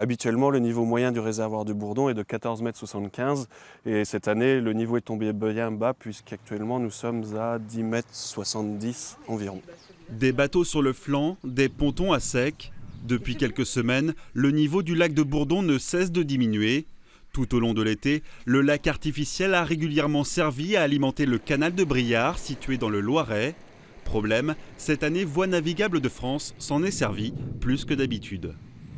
Habituellement, le niveau moyen du réservoir de Bourdon est de 14,75 m et cette année, le niveau est tombé bien bas puisqu'actuellement nous sommes à 10,70 m environ. Des bateaux sur le flanc, des pontons à sec. Depuis quelques semaines, le niveau du lac de Bourdon ne cesse de diminuer. Tout au long de l'été, le lac artificiel a régulièrement servi à alimenter le canal de Briare situé dans le Loiret. Problème, cette année, Voies navigables de France s'en est servi plus que d'habitude.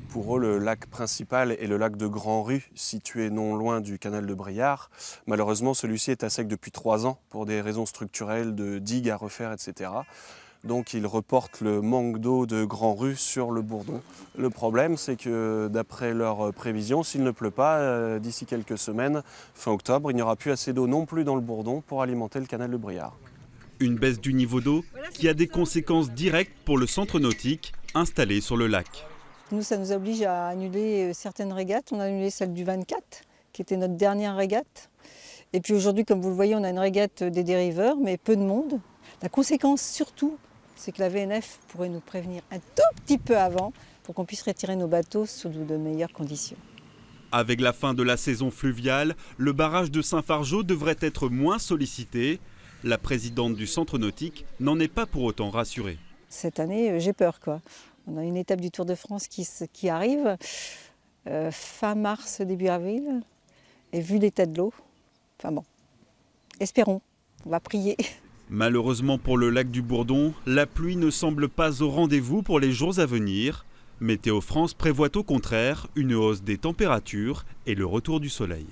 Pour eux, le lac principal est le lac de Grand-Rue, situé non loin du canal de Briare. Malheureusement, celui-ci est à sec depuis 3 ans pour des raisons structurelles de digues à refaire, etc. Donc ils reportent le manque d'eau de Grand-Rue sur le Bourdon. Le problème, c'est que d'après leurs prévisions, s'il ne pleut pas, d'ici quelques semaines, fin octobre, il n'y aura plus assez d'eau non plus dans le Bourdon pour alimenter le canal de Briare. Une baisse du niveau d'eau qui a des conséquences directes pour le centre nautique installé sur le lac. Nous, ça nous oblige à annuler certaines régates. On a annulé celle du 24, qui était notre dernière régate. Et puis aujourd'hui, comme vous le voyez, on a une régate des dériveurs, mais peu de monde. La conséquence surtout, c'est que la VNF pourrait nous prévenir un tout petit peu avant pour qu'on puisse retirer nos bateaux sous de meilleures conditions. Avec la fin de la saison fluviale, le barrage de Saint-Fargeau devrait être moins sollicité. La présidente du centre nautique n'en est pas pour autant rassurée. Cette année, j'ai peur, quoi. On a une étape du Tour de France qui arrive fin mars, début avril. Et vu l'état de l'eau, enfin bon, espérons, on va prier. Malheureusement pour le lac du Bourdon, la pluie ne semble pas au rendez-vous pour les jours à venir. Météo France prévoit au contraire une hausse des températures et le retour du soleil.